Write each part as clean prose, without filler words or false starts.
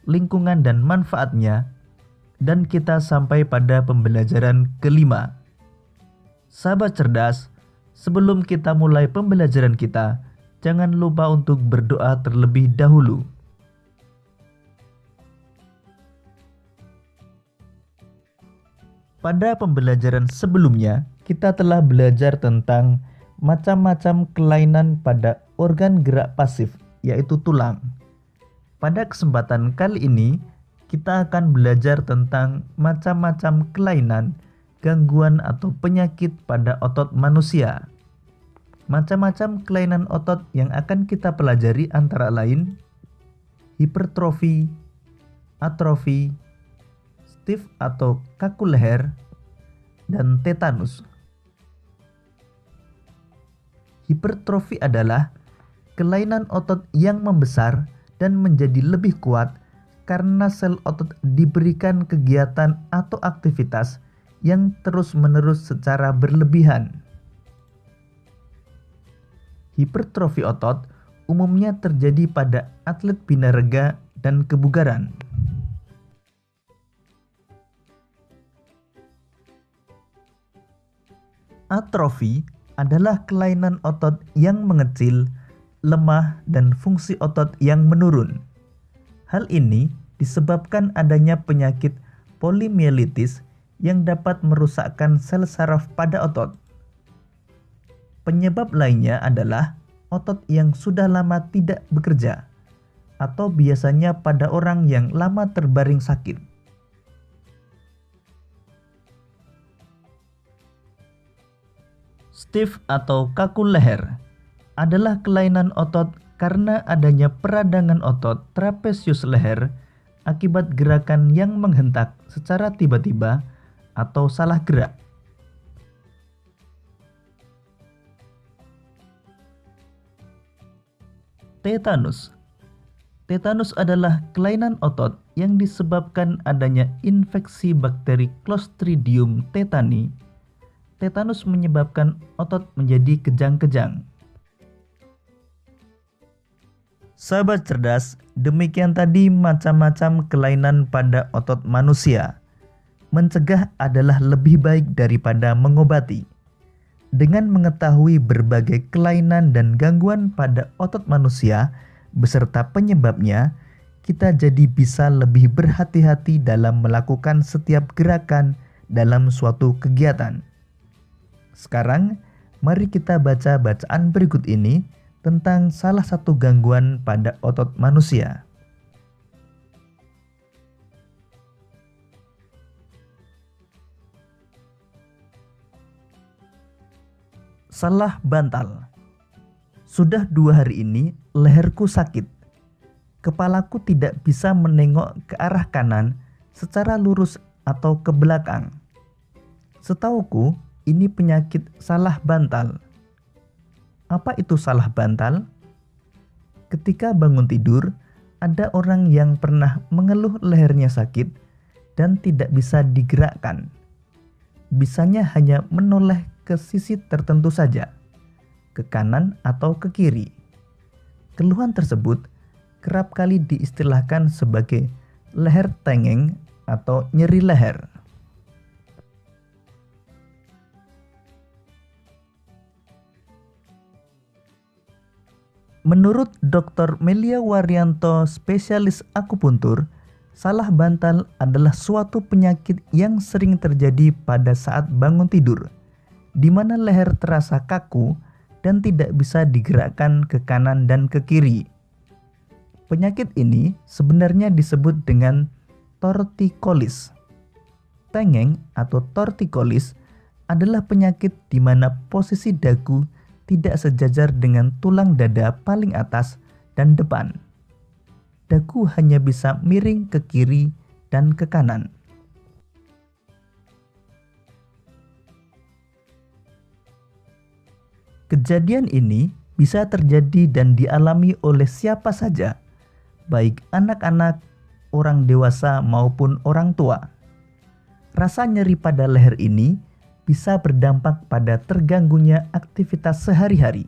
lingkungan dan manfaatnya, dan kita sampai pada pembelajaran kelima. Sahabat cerdas, sebelum kita mulai pembelajaran kita, jangan lupa untuk berdoa terlebih dahulu. Pada pembelajaran sebelumnya, kita telah belajar tentang macam-macam kelainan pada organ gerak pasif, yaitu tulang. Pada kesempatan kali ini, kita akan belajar tentang macam-macam kelainan, gangguan atau penyakit pada otot manusia. Macam-macam kelainan otot yang akan kita pelajari antara lain hipertrofi, atrofi, stiff atau kaku leher, dan tetanus. Hipertrofi adalah kelainan otot yang membesar dan menjadi lebih kuat karena sel otot diberikan kegiatan atau aktivitas yang terus-menerus secara berlebihan. Hipertrofi otot umumnya terjadi pada atlet binaraga dan kebugaran. Atrofi adalah kelainan otot yang mengecil, lemah, dan fungsi otot yang menurun. Hal ini disebabkan adanya penyakit polimielitis yang dapat merusakkan sel saraf pada otot. Penyebab lainnya adalah otot yang sudah lama tidak bekerja, atau biasanya pada orang yang lama terbaring sakit. Stiff atau kaku leher adalah kelainan otot karena adanya peradangan otot trapesius leher akibat gerakan yang menghentak secara tiba-tiba atau salah gerak. Tetanus. Tetanus adalah kelainan otot yang disebabkan adanya infeksi bakteri Clostridium tetani. Tetanus menyebabkan otot menjadi kejang-kejang. Sahabat cerdas, demikian tadi macam-macam kelainan pada otot manusia. Mencegah adalah lebih baik daripada mengobati. Dengan mengetahui berbagai kelainan dan gangguan pada otot manusia beserta penyebabnya, kita jadi bisa lebih berhati-hati dalam melakukan setiap gerakan dalam suatu kegiatan. Sekarang, mari kita baca bacaan berikut ini tentang salah satu gangguan pada otot manusia. Salah bantal. Sudah 2 hari ini leherku sakit. Kepalaku tidak bisa menengok ke arah kanan secara lurus atau ke belakang. Setauku, ini penyakit salah bantal. Apa itu salah bantal? Ketika bangun tidur, ada orang yang pernah mengeluh lehernya sakit dan tidak bisa digerakkan. Bisanya hanya menoleh ke sisi tertentu saja, ke kanan atau ke kiri. Keluhan tersebut kerap kali diistilahkan sebagai leher tengeng atau nyeri leher. Menurut Dr. Melia Waryanto, spesialis akupuntur, salah bantal adalah suatu penyakit yang sering terjadi pada saat bangun tidur, di mana leher terasa kaku dan tidak bisa digerakkan ke kanan dan ke kiri. Penyakit ini sebenarnya disebut dengan torticollis. Tengeng atau torticollis adalah penyakit di mana posisi dagu tidak sejajar dengan tulang dada paling atas dan depan. Dagu hanya bisa miring ke kiri dan ke kanan. Kejadian ini bisa terjadi dan dialami oleh siapa saja, baik anak-anak, orang dewasa maupun orang tua. Rasa nyeri pada leher ini bisa berdampak pada terganggunya aktivitas sehari-hari.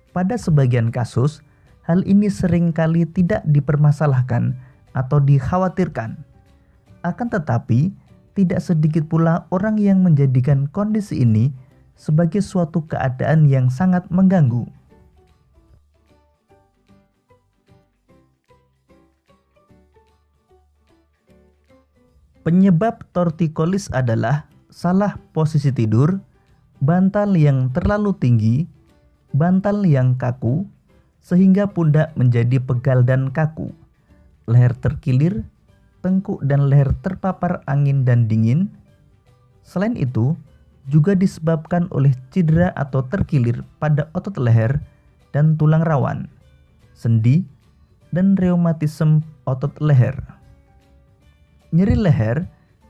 Pada sebagian kasus, hal ini seringkali tidak dipermasalahkan atau dikhawatirkan. Akan tetapi, tidak sedikit pula orang yang menjadikan kondisi ini sebagai suatu keadaan yang sangat mengganggu. Penyebab tortikolis adalah salah posisi tidur, bantal yang terlalu tinggi, bantal yang kaku, sehingga pundak menjadi pegal dan kaku, leher terkilir, tengkuk dan leher terpapar angin dan dingin. Selain itu, juga disebabkan oleh cedera atau terkilir pada otot leher dan tulang rawan, sendi, dan reumatisme otot leher. Nyeri leher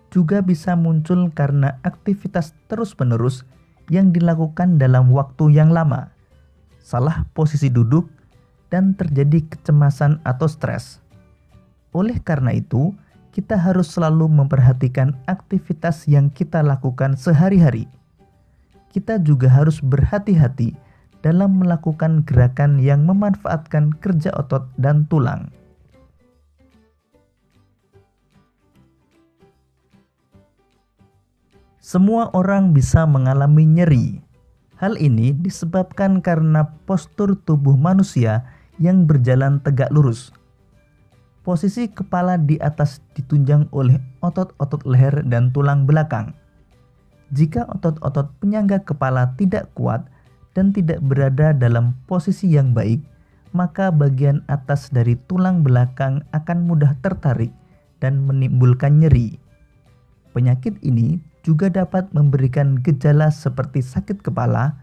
juga bisa muncul karena aktivitas terus-menerus yang dilakukan dalam waktu yang lama, salah posisi duduk, dan terjadi kecemasan atau stres. Oleh karena itu, kita harus selalu memperhatikan aktivitas yang kita lakukan sehari-hari. Kita juga harus berhati-hati dalam melakukan gerakan yang memanfaatkan kerja otot dan tulang. Semua orang bisa mengalami nyeri. Hal ini disebabkan karena postur tubuh manusia yang berjalan tegak lurus. Posisi kepala di atas ditunjang oleh otot-otot leher dan tulang belakang. Jika otot-otot penyangga kepala tidak kuat dan tidak berada dalam posisi yang baik, maka bagian atas dari tulang belakang akan mudah tertarik dan menimbulkan nyeri. Penyakit ini juga dapat memberikan gejala seperti sakit kepala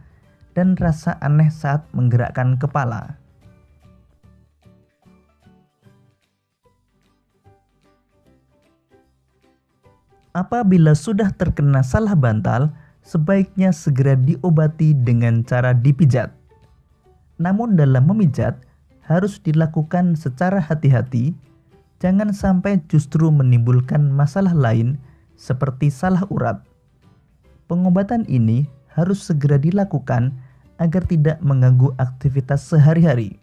dan rasa aneh saat menggerakkan kepala. Apabila sudah terkena salah bantal, sebaiknya segera diobati dengan cara dipijat. Namun dalam memijat harus dilakukan secara hati-hati, jangan sampai justru menimbulkan masalah lain seperti salah urat. Pengobatan ini harus segera dilakukan agar tidak mengganggu aktivitas sehari-hari.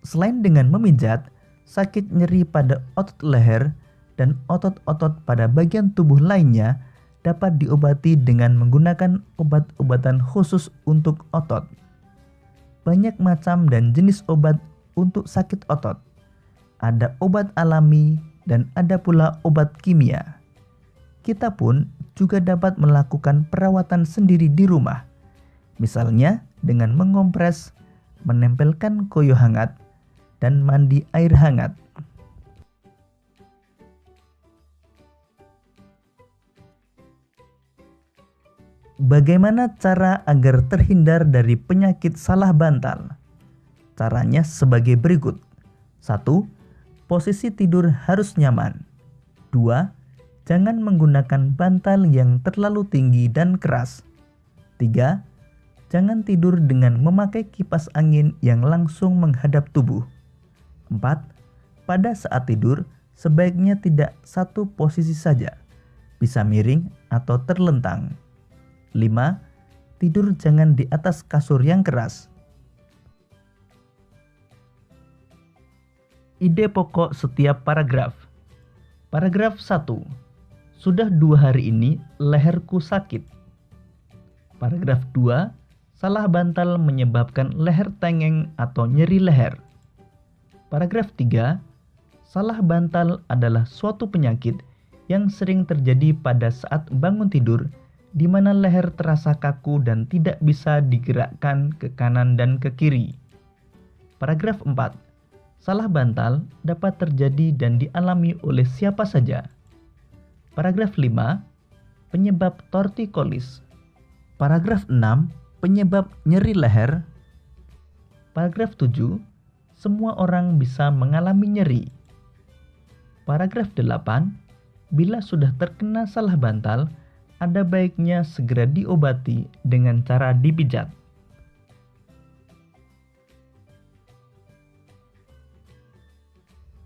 Selain dengan memijat, sakit nyeri pada otot leher dan otot-otot pada bagian tubuh lainnya dapat diobati dengan menggunakan obat-obatan khusus untuk otot. Banyak macam dan jenis obat untuk sakit otot. Ada obat alami dan ada pula obat kimia. Kita pun juga dapat melakukan perawatan sendiri di rumah, misalnya dengan mengompres, menempelkan koyo hangat, dan mandi air hangat. Bagaimana cara agar terhindar dari penyakit salah bantal? Caranya sebagai berikut. 1. Posisi tidur harus nyaman. 2. Jangan menggunakan bantal yang terlalu tinggi dan keras. 3. Jangan tidur dengan memakai kipas angin yang langsung menghadap tubuh. 4. Pada saat tidur, sebaiknya tidak satu posisi saja, bisa miring atau terlentang. 5. Tidur jangan di atas kasur yang keras. Ide pokok setiap paragraf. Paragraf 1. Sudah 2 hari ini leherku sakit. Paragraf 2. Salah bantal menyebabkan leher tengeng atau nyeri leher. Paragraf 3. Salah bantal adalah suatu penyakit yang sering terjadi pada saat bangun tidur, di mana leher terasa kaku dan tidak bisa digerakkan ke kanan dan ke kiri. Paragraf 4. Salah bantal dapat terjadi dan dialami oleh siapa saja. Paragraf 5. Penyebab tortikolis. Paragraf 6. Penyebab nyeri leher. Paragraf 7. Semua orang bisa mengalami nyeri. Paragraf 8. Bila sudah terkena salah bantal, ada baiknya segera diobati dengan cara dipijat.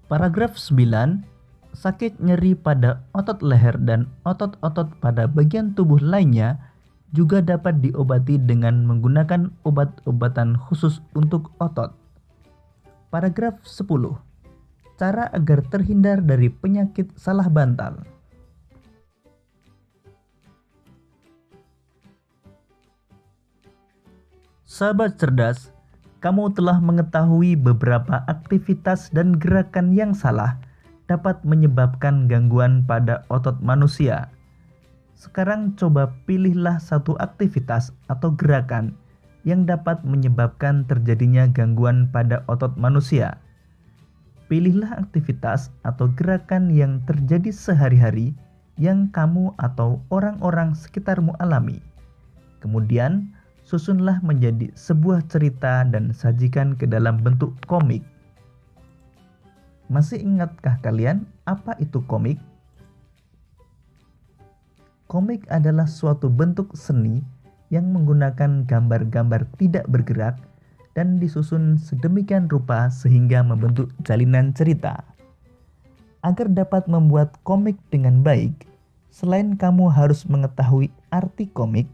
Paragraf 9. Sakit nyeri pada otot leher dan otot-otot pada bagian tubuh lainnya juga dapat diobati dengan menggunakan obat-obatan khusus untuk otot. Paragraf 10. Cara agar terhindar dari penyakit salah bantal. Sahabat cerdas, kamu telah mengetahui beberapa aktivitas dan gerakan yang salah dapat menyebabkan gangguan pada otot manusia. Sekarang coba pilihlah satu aktivitas atau gerakan yang dapat menyebabkan terjadinya gangguan pada otot manusia. Pilihlah aktivitas atau gerakan yang terjadi sehari-hari yang kamu atau orang-orang sekitarmu alami. Kemudian, susunlah menjadi sebuah cerita dan sajikan ke dalam bentuk komik. Masih ingatkah kalian apa itu komik? Komik adalah suatu bentuk seni yang menggunakan gambar-gambar tidak bergerak dan disusun sedemikian rupa sehingga membentuk jalinan cerita. Agar dapat membuat komik dengan baik, selain kamu harus mengetahui arti komik,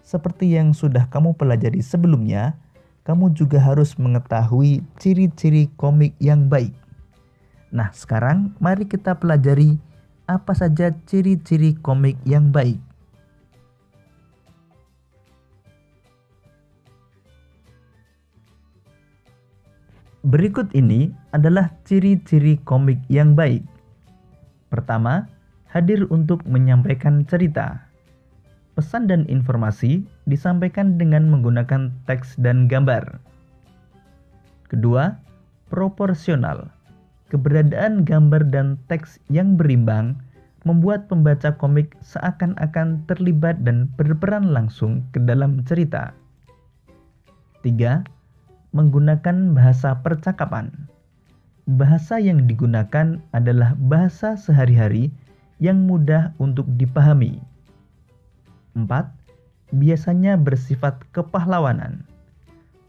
seperti yang sudah kamu pelajari sebelumnya, kamu juga harus mengetahui ciri-ciri komik yang baik. Nah, sekarang mari kita pelajari apa saja ciri-ciri komik yang baik. Berikut ini adalah ciri-ciri komik yang baik. Pertama, hadir untuk menyampaikan cerita. Pesan dan informasi disampaikan dengan menggunakan teks dan gambar. Kedua, proporsional. Keberadaan gambar dan teks yang berimbang membuat pembaca komik seakan-akan terlibat dan berperan langsung ke dalam cerita. 3. Menggunakan bahasa percakapan. Bahasa yang digunakan adalah bahasa sehari-hari yang mudah untuk dipahami. 4. Biasanya bersifat kepahlawanan.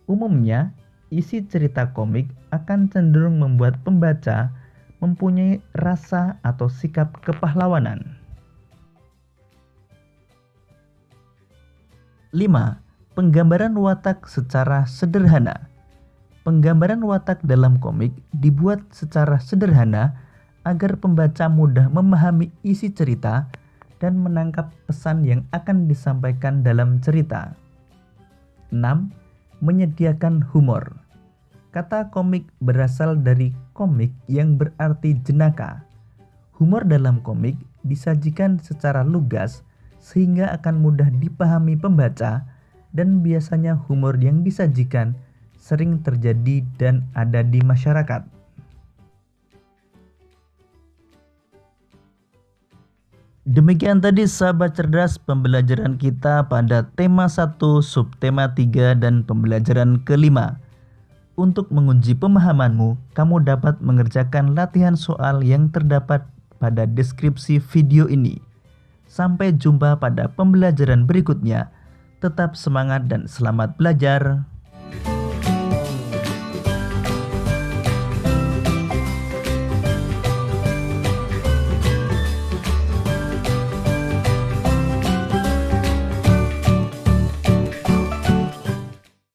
Umumnya, isi cerita komik akan cenderung membuat pembaca mempunyai rasa atau sikap kepahlawanan. 5. Penggambaran watak secara sederhana. Penggambaran watak dalam komik dibuat secara sederhana agar pembaca mudah memahami isi cerita dan menangkap pesan yang akan disampaikan dalam cerita. 6. Menyediakan humor. Kata komik berasal dari komik yang berarti jenaka. Humor dalam komik disajikan secara lugas sehingga akan mudah dipahami pembaca, dan biasanya humor yang disajikan sering terjadi dan ada di masyarakat. Demikian tadi sahabat cerdas pembelajaran kita pada tema 1, subtema 3, dan pembelajaran kelima. Untuk menguji pemahamanmu, kamu dapat mengerjakan latihan soal yang terdapat pada deskripsi video ini. Sampai jumpa pada pembelajaran berikutnya. Tetap semangat dan selamat belajar.